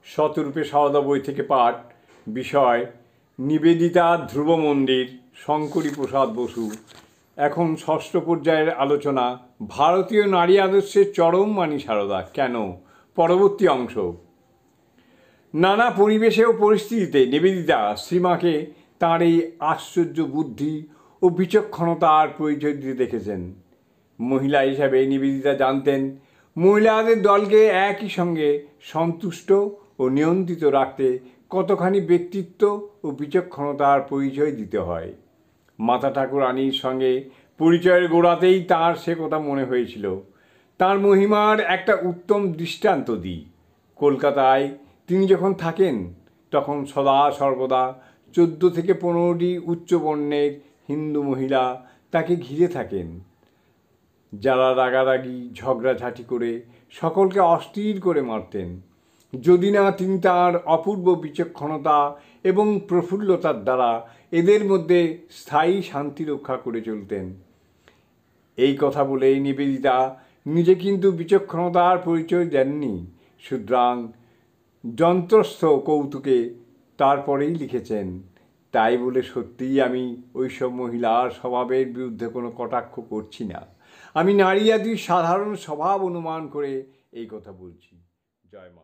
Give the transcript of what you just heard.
শতরূপে সারদা বই থেকে পাঠ। বিষয় নিবেদিতা, ধ্রুব মন্দির, শঙ্করী প্রসাদ বসু। এখন ষষ্ঠ পর্যায়ের আলোচনা, ভারতীয় নারী আদর্শের চরম মানি সারদা কেন। পরবর্তী অংশ। নানা পরিবেশে ও পরিস্থিতিতে নিবেদিতা শ্রীমাকে তাঁর এই আশ্চর্য বুদ্ধি ও বিচক্ষণতার পরিচয় দিতে দেখেছেন। মহিলা হিসাবে নিবেদিতা জানতেন মহিলাদের দলকে একই সঙ্গে সন্তুষ্ট ও নিয়ন্ত্রিত রাখতে কতখানি ব্যক্তিত্ব ও বিচক্ষণতার পরিচয় দিতে হয়। মাতা ঠাকুরানীর সঙ্গে পরিচয়ের গোড়াতেই তাঁর সে কথা মনে হয়েছিল। তাঁর মহিমার একটা উত্তম দৃষ্টান্ত দিই। কলকাতায় তিনি যখন থাকেন তখন সদা সর্বদা 14 থেকে 15টি উচ্চবর্ণের হিন্দু মহিলা তাকে ঘিরে থাকেন, যারা রাগারাগি ঝগড়াঝাঁটি করে সকলকে অস্থির করে মারতেন যদি না তিনি তাঁর অপূর্ব বিচক্ষণতা এবং প্রফুল্লতার দ্বারা এদের মধ্যে স্থায়ী শান্তি রক্ষা করে চলতেন। এই কথা বলেই নিবেদিতা নিজে কিন্তু বিচক্ষণতার পরিচয় দেননি, সুতরাং যন্ত্রস্থ কৌতুকে তারপরেই লিখেছেন, তাই বলে সত্যিই আমি ওইসব মহিলার স্বভাবের বিরুদ্ধে কোনো কটাক্ষ করছি না। আমি নারী জাতির সাধারণ স্বভাব অনুমান করে এই কথা বলছি। জয় মা।